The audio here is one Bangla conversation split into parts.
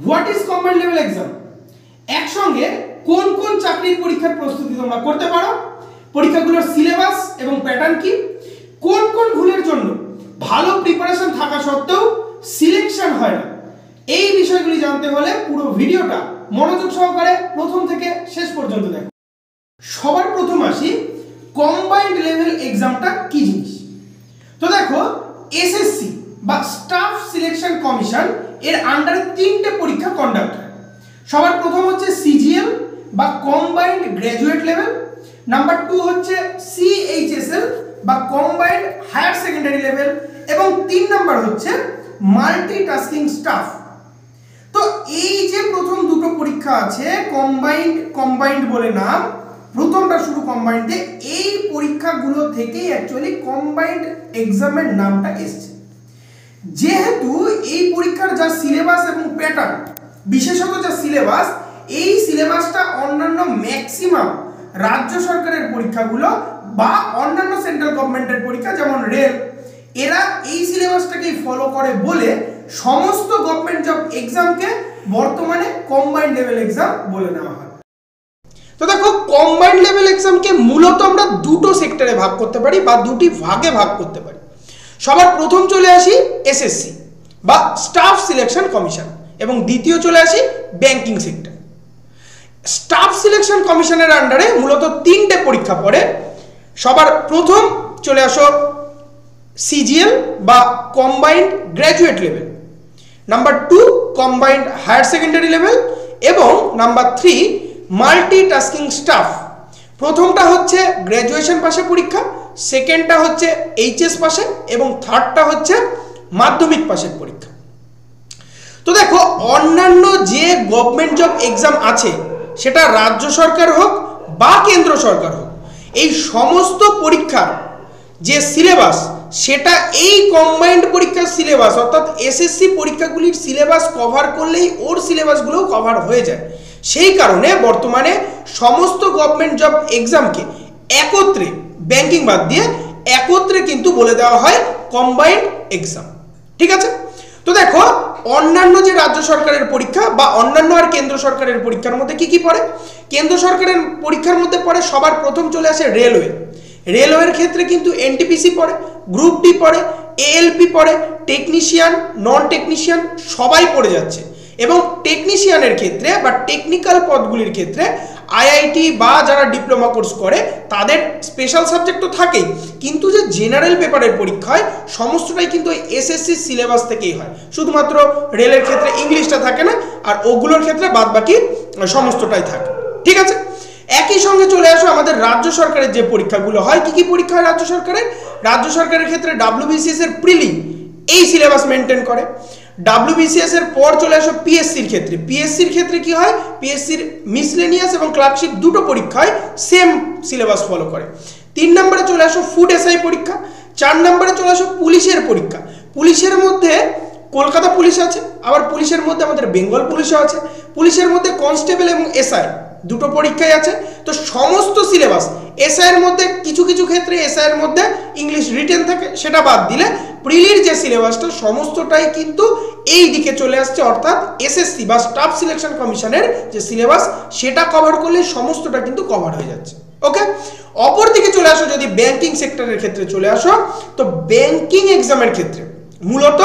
What is combined level exam? একসঙ্গে কোন কোন চাকরির পরীক্ষার প্রস্তুতি তোমরা করতে পারো, পরীক্ষাগুলোর সিলেবাস এবং প্যাটার্ন কি, কোন কোন ভুলের জন্য ভালো প্রিপারেশন থাকা সত্ত্বেও সিলেকশন হয় না, এই বিষয়গুলি জানতে হলে পুরো ভিডিওটা মনোযোগ সহকারে প্রথম থেকে শেষ পর্যন্ত দেখো। সবার প্রথম আসি কম্বাইন্ড লেভেল এক্সামটা কি জিনিস। তো দেখো, এসএসসি বা স্টাফ সিলেকশন কমিশন এর আন্ডারে তিনটে পরীক্ষা কন্ডাক্ট হয়। সবার প্রথম হচ্ছে সিজিএল বা কম্বাইন্ড গ্র্যাজুয়েট লেভেল, নাম্বার 2 হচ্ছে সিএইচএসএল বা কম্বাইন্ড হায়ার সেকেন্ডারি লেভেল, এবং 3 নাম্বার হচ্ছে মাল্টিটাস্কিং স্টাফ। তো এই যে প্রথম দুটো পরীক্ষা আছে কম্বাইন্ড বলে নাম, প্রথমটা শুরু কম্বাইন্ডে, এই পরীক্ষাগুলো থেকেই অ্যাকচুয়ালি কম্বাইন্ড এক্সামের নামটা এসেছে। যেহেতু এই পরীক্ষার যা সিলেবাস এবং প্যাটার্ন, বিশেষত যা সিলেবাস, এই সিলেবাসটা অন্যান্য ম্যাক্সিমাম রাজ্য সরকারের পরীক্ষাগুলো বা অন্যান্য সেন্ট্রাল গভর্নমেন্টের পরীক্ষা যেমন রেল, এরা এই সিলেবাসটাকেই ফলো করে বলে সমস্ত গভর্নমেন্ট জব এক্সামকে বর্তমানে কম্বাইন্ড লেভেল এক্সাম বলে নেওয়া হয়। তো দেখো, কম্বাইন্ড লেভেল এক্সামকে মূলত আমরা দুটো সেক্টরে ভাগ করতে পারি বা দুটি ভাগে ভাগ করতে পারি। সবার প্রথম চলে আসি এসএসসি বা স্টাফ সিলেকশন কমিশন, এবং দ্বিতীয় চলে আসি ব্যাংকিং সেক্টর। স্টাফ সিলেকশন কমিশনের আন্ডারে মূলত তিনটে পরীক্ষা পড়ে। সবার প্রথম চলে আসো সিজিএল বা combined graduate level, number 2 combined higher secondary level, এবং নাম্বার 3 মাল্টিটাস্কিং স্টাফ। প্রথমটা হচ্ছে গ্র্যাজুয়েশন পাশে পরীক্ষা, সেকেন্ডটা হচ্ছে এইচএস পাশে, এবং থার্ডটা হচ্ছে মাধ্যমিক পাশের পরীক্ষা। তো দেখো, অন্যান্য যে গভর্নমেন্ট জব এক্সাম আছে, সেটা রাজ্য সরকার হোক বা কেন্দ্র সরকার হোক, এই সমস্ত পরীক্ষার যে সিলেবাস, সেটা এই কম্বাইন্ড পরীক্ষার সিলেবাস অর্থাৎ এসএসসি পরীক্ষাগুলির সিলেবাস কভার করলেই ওর সিলেবাসগুলোও কভার হয়ে যায়। সেই কারণে বর্তমানে সমস্ত গভর্নমেন্ট জব এক্সামকে একত্রে, ব্যাংকিং বাদ দিয়ে একত্রে কিন্তু বলে দেওয়া হয় কম্বাইন্ড এক্সাম। ঠিক আছে? তো দেখো, অন্যান্য যে রাজ্য সরকারের পরীক্ষা বা অন্যান্য আর কেন্দ্র সরকারের পরীক্ষার মধ্যে কি কি পড়ে? কেন্দ্র সরকারের পরীক্ষার মধ্যে পড়ে সবার প্রথম চলে আসে রেলওয়ে। রেলওয়ের ক্ষেত্রে কিন্তু এনটিপিসি পড়ে, গ্রুপ ডি পড়ে, এএলপি পড়ে, টেকনিশিয়ান, নন টেকনিশিয়ান সবাই পড়ে যাচ্ছে। এবং টেকনিশিয়ানের ক্ষেত্রে বা টেকনিক্যাল পদগুলির ক্ষেত্রে আইআইটি বা যারা ডিপ্লোমা কোর্স করে তাদের স্পেশাল সাবজেক্ট তো থাকেই, কিন্তু যে জেনারেল পেপারের পরীক্ষা হয় সমস্তটাই কিন্তু এসএসসি সিলেবাস থেকেই হয়। শুধুমাত্র রেলের ক্ষেত্রে ইংলিশটা থাকে না, আর ওগুলোর ক্ষেত্রে বাদ বাকি সমস্তটাই থাকে। ঠিক আছে? একই সঙ্গে চলে আসো আমাদের রাজ্য সরকারের যে পরীক্ষাগুলো হয়। কি কি পরীক্ষা হয় রাজ্য সরকারের? রাজ্য সরকারের ক্ষেত্রে ডাব্লিউবিসিএস এর প্রিলি এই সিলেবাস মেনটেন করে। ডাব্লিউবিসিএস এর পর চলে আসো পিএসসির ক্ষেত্রে। পিএসসির ক্ষেত্রে কি হয়? পিএসসির মিসলেনিয়াস এবং ক্লার্কশিপ দুটো পরীক্ষায় সেম সিলেবাস ফলো করে। 3 নম্বরে চলে আসো ফুড এসআই পরীক্ষা। 4 নম্বরে চলে আসো পুলিশের পরীক্ষা। পুলিশের মধ্যে কলকাতা পুলিশ আছে, আবার পুলিশের মধ্যে আমাদের বেঙ্গল পুলিশও আছে, পুলিশের মধ্যে কনস্টেবল এবং এসআই দুটো পরীক্ষাই আছে। তো সমস্ত সিলেবাস এসআই এর মধ্যে কিছু কিছু ক্ষেত্রে এসআই এর মধ্যে ইংলিশ রিটেন থাকে, সেটা বাদ দিলে প্রিলির যে সিলেবাসটা সমস্তটাই কিন্তু এই দিকে চলে আসছে, অর্থাৎ এসএসসি বা স্টাফ সিলেকশন কমিশনের যে সিলেবাস সেটা কভার করলে সমস্তটা কিন্তু কভার হয়ে যাচ্ছে। ওকে, অপর দিকে চলে আসো যদি ব্যাংকিং সেক্টরের ক্ষেত্রে চলে আসো, তো ব্যাংকিং এক্সামের ক্ষেত্রে মূলত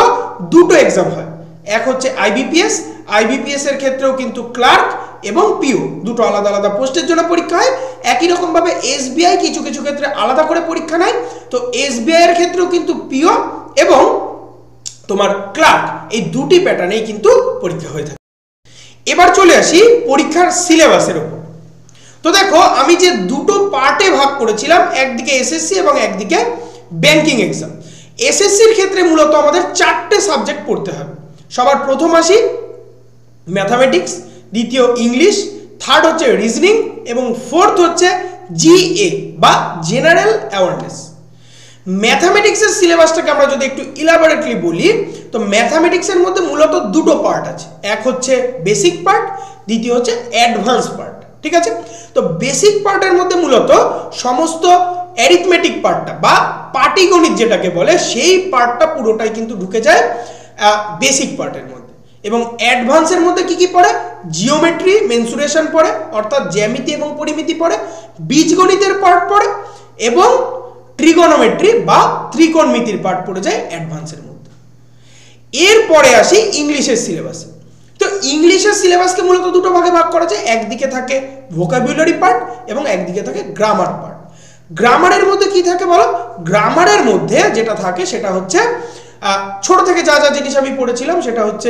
দুটো এক্সাম হয়। এক হচ্ছে আইবিপিএস, আইবিপিএস এর ক্ষেত্রেও কিন্তু ক্লার্ক এবং পিও দুটো আলাদা আলাদা পোস্টের জন্য পরীক্ষা হয়। একই রকম ভাবে এসবিআই কিছু কিছু ক্ষেত্রে আলাদা করে পরীক্ষা নেয়। তো এসবিআই এর ক্ষেত্রেও কিন্তু পিও এবং তোমার ক্লার্ক এই দুটি প্যাটার্নেই কিন্তু পরীক্ষা হয়ে থাকে। এবার চলে আসি পরীক্ষার সিলেবাসের উপর। তো দেখো, আমি যে দুটো পার্টে ভাগ করেছিলাম, একদিকে এসএসসি এবং একদিকে ব্যাংকিং এক্সাম। এসএসসির ক্ষেত্রে মূলত আমাদের 4টে সাবজেক্ট পড়তে হবে। সবার প্রথম আসি ম্যাথামেটিক্স, দ্বিতীয় ইংলিশ, থার্ড হচ্ছে রিজনিং, এবং ফোর্থ হচ্ছে জিএ বা জেনারেল অ্যাওয়ারনেস। ম্যাথামেটিক্সের সিলেবাসটাকে আমরা যদি একটু ইলাবোরেটলি বলি, তো ম্যাথামেটিক্সের মধ্যে মূলত দুটো পার্ট আছে। এক হচ্ছে বেসিক পার্ট, দ্বিতীয় হচ্ছে অ্যাডভান্স পার্ট। ঠিক আছে? তো বেসিক পার্টের মধ্যে মূলত সমস্ত অ্যারিথমেটিক পার্টটা বা পাটিগণিত যেটাকে বলে সেই পার্টটা পুরোটাই কিন্তু ঢুকে যায় বেসিক পার্টের মধ্যে। এবং অ্যাডভান্সের মধ্যে কি কি পড়ে? জিওমেট্রি, মেনসুরেশন পড়ে, অর্থাৎ জ্যামিতি এবং পরিমিতি পড়ে, বীজগণিতের পার্ট পড়ে এবং ট্রিগোনোমেট্রি বা ত্রিকোণমিতির পার্ট পড়ে যায় অ্যাডভান্সের মধ্যে। এরপরে আসি ইংলিশের সিলেবাসে। তো ইংলিশের সিলেবাসকে মূলত দুটো ভাগে ভাগ করা যায়, একদিকে থাকে ভোকাবুলারি পার্ট এবং একদিকে থাকে গ্রামার পার্ট। গ্রামারের মধ্যে কি থাকে বলো? গ্রামারের মধ্যে যেটা থাকে সেটা হচ্ছে ছোট থেকে যা যা জিনিস আমি পড়েছিলাম সেটা হচ্ছে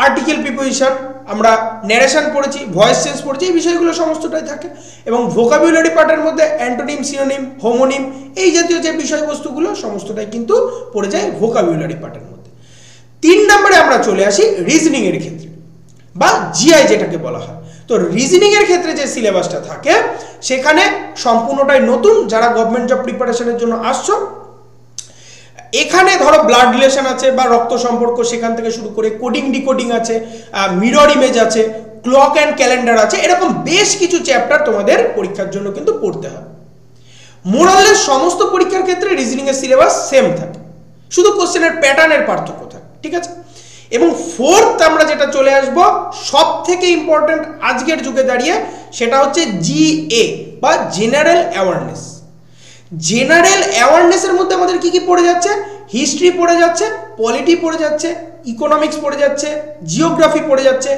আর্টিকেল প্রিপোজিশন, আমরা ন্যারেশন পড়েছি, ভয়েস চেঞ্জ পড়েছি, এই বিষয়গুলো সমস্তটাই থাকে। এবং ভোকাবুলারি পার্টের মধ্যে অ্যান্টোনিম, সিনোনিম, হোমোনিম এই জাতীয় যে বিষয়বস্তুগুলো সমস্তটাই কিন্তু পড়ে যায় ভোকাবুলারি পার্টের মধ্যে। 3 নম্বরে আমরা চলে আসি রিজনিং এর ক্ষেত্রে বা জিআই যেটাকে বলা হয়। তো রিজনিং এর ক্ষেত্রে যে সিলেবাসটা থাকে সেখানে সম্পূর্ণটাই নতুন। যারা গভর্নমেন্ট জব প্রিপারেশনের জন্য আসছো, এখানে ধরো ব্লাড রিলেশন আছে বা রক্ত সম্পর্ক, সেখান থেকে শুরু করে কোডিং ডিকোডিং আছে, মিরর ইমেজ আছে, ক্লক অ্যান্ড ক্যালেন্ডার আছে, এরকম বেশ কিছু চ্যাপ্টার তোমাদের পরীক্ষার জন্য কিন্তু পড়তে হবে। মোরালের সমস্ত পরীক্ষার ক্ষেত্রে রিজনিং এর সিলেবাস সেম থাকে, শুধু কোশ্চেনের প্যাটার্নের পার্থক্য থাকে, ঠিক আছে। এবং ফোর্থ আমরা যেটা চলে আসব সব থেকে ইম্পর্টেন্ট আজকের যুগে দাঁড়িয়ে, সেটা হচ্ছে জিএ বা জেনারেল অ্যাওয়ারনেস। জেনারেল অ্যাওয়ারনেসের মধ্যে আমাদের কি কি পড়ে যাচ্ছে? হিস্ট্রি পড়ে যাচ্ছে, পলিটি পড়ে যাচ্ছে, ইকোনমিক্স পড়ে যাচ্ছে, জিওগ্রাফি পড়ে যাচ্ছে,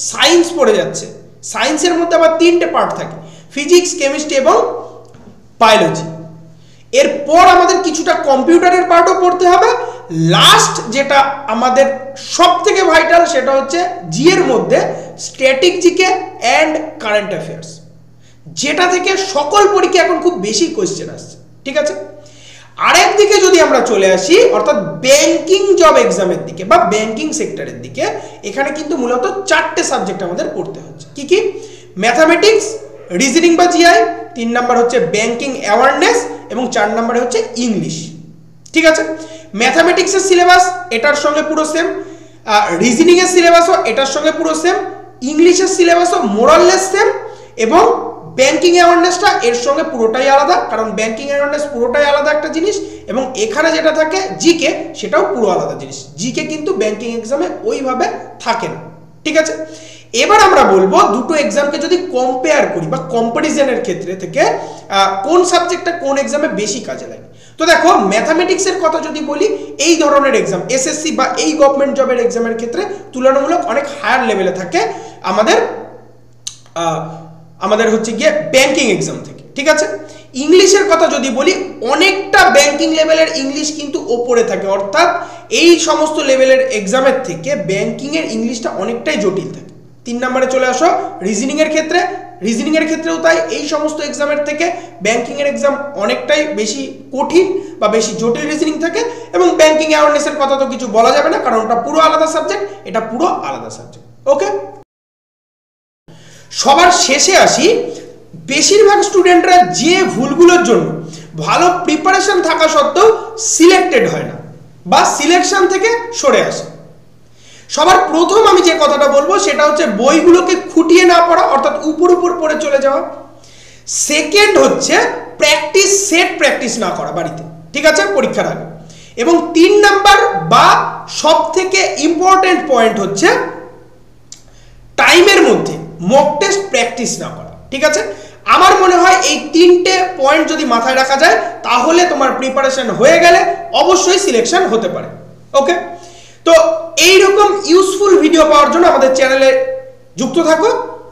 সায়েন্স পড়ে যাচ্ছে। সায়েন্সের মধ্যে আবার 3টে পার্ট থাকে, ফিজিক্স, কেমিস্ট্রি এবং বায়োলজি। এরপর আমাদের কিছুটা কম্পিউটারের পার্টও পড়তে হবে। লাস্ট যেটা আমাদের সব থেকে ভাইটাল সেটা হচ্ছে জি এর মধ্যে static GK and current affairs, যেটা থেকে সকল পরীক্ষা এখন খুব বেশি কোয়েশ্চেন আসছে, ঠিক আছে। আরেক দিকে যদি আমরা চলে আসি অর্থাৎ ব্যাংকিং জব এক্সামের দিকে বা ব্যাংকিং সেক্টরের দিকে, এখানে কিন্তু মূলত 4টে সাবজেক্ট আমাদের পড়তে হচ্ছে। কি কি? ম্যাথামেটিক্স, রিজনিং বা জিআই, 3 নাম্বার হচ্ছে ব্যাংকিং অ্যাওয়ারনেস এবং 4 নাম্বারে হচ্ছে ইংলিশ, ঠিক আছে। ম্যাথামেটিক্সের সিলেবাস এটার সঙ্গে পুরো সেম, রিজনিং এর সিলেবাসও এটার সঙ্গে পুরো সেম, ইংলিশের সিলেবাসও মোরাললেস সেম এবং ব্যাংকিং অ্যাওয়ারনেসটা এর সঙ্গে পুরোটাই আলাদা, কারণ ব্যাংকিং অ্যাওয়ারনেস পুরোটাই আলাদা একটা জিনিস এবং এখানে যেটা থাকে জিকে সেটাও পুরো আলাদা জিনিস। জিকে কিন্তু ব্যাংকিং এক্সামে ওইভাবে থাকে না, ঠিক আছে। এবার আমরা বলবো দুটো এক্সামকে যদি কম্পেয়ার করি বা কম্পারিজনের ক্ষেত্রে থেকে কোন সাবজেক্টটা কোন এক্সামে বেশি কাজে লাগে। তো দেখো ম্যাথামেটিক্সের কথা যদি বলি, এই ধরনের এক্সাম এসএসসি বা এই গভর্নমেন্ট জবের এক্সামের ক্ষেত্রে তুলনামূলক অনেক হায়ার লেভেলে থাকে আমাদের হচ্ছে গিয়ে ব্যাংকিং এক্সাম থেকে, ঠিক আছে। ইংলিশের কথা যদি বলি, অনেকটা ব্যাংকিং লেভেলের ইংলিশ কিন্তু ওপরে থাকে, অর্থাৎ এই সমস্ত লেভেলের এক্সামের থেকে ব্যাংকিং এর ইংলিশটা অনেকটাই জটিল থাকে। 3 নম্বরে চলে আসো রিজনিং এর ক্ষেত্রে। রিজনিং এর ক্ষেত্রেও তাই, এই সমস্ত এক্সামের থেকে ব্যাংকিং এর এক্সাম অনেকটাই বেশি কঠিন বা বেশি জটিল রিজনিং থাকে। এবং ব্যাংকিং অ্যাওয়ারনেসের কথা তো কিছু বলা যাবে না, কারণ ওটা পুরো আলাদা সাবজেক্ট, এটা পুরো আলাদা সাবজেক্ট, ওকে। সবার শেষে আসি, বেশিরভাগ স্টুডেন্টরা যে ভুলগুলোর জন্য ভালো প্রিপারেশন থাকা সত্ত্বেও সিলেক্টেড হয় না বা সিলেকশন থেকে সরে আসে। সবার প্রথম আমি যে কথাটা বলবো সেটা হচ্ছে বইগুলোকে খুঁটিয়ে না পড়া, অর্থাৎ উপর উপর পড়ে চলে যাওয়া। সেকেন্ড হচ্ছে প্র্যাকটিস না করা বাড়িতে, ঠিক আছে, পরীক্ষার আগে। এবং 3 নাম্বার বা সব থেকে ইম্পর্টেন্ট পয়েন্ট হচ্ছে টাইমের মধ্যে মক টেস্ট প্র্যাকটিস না করা, ঠিক আছে। আমার মনে হয় এই 3টে পয়েন্ট যদি মাথায় রাখা যায় তাহলে তোমার প্রিপারেশন হয়ে গেলে অবশ্যই সিলেকশন হতে পারে, ওকে। তো এইরকম ইউজফুল ভিডিও পাওয়ার জন্য আমাদের চ্যানেলে যুক্ত থাকো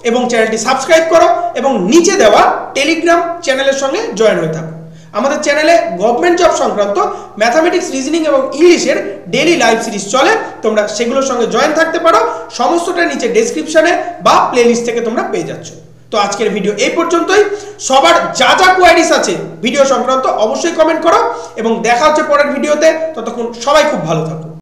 এবং চ্যানেলটি সাবস্ক্রাইব করো এবং নিচে দেওয়া টেলিগ্রাম চ্যানেলের সঙ্গে জয়েন হয়ে থাকো। আমাদের চ্যানেলে গভর্নমেন্ট জব সংক্রান্ত ম্যাথামেটিক্স, রিজনিং এবং ইংলিশের ডেইলি লাইভ সিরিজ চলে, তোমরা সেগুলোর সঙ্গে জয়েন থাকতে পারো। সমস্তটা নিচে ডেসক্রিপশনে বা প্লেলিস্ট থেকে তোমরা পেয়ে যাচ্ছ। তো আজকের ভিডিও এই পর্যন্তই। সবার যা যা কোয়ারিজ আছে ভিডিও সংক্রান্ত অবশ্যই কমেন্ট করো এবং দেখা হচ্ছে পরের ভিডিওতে। ততক্ষণ সবাই খুব ভালো থাকো।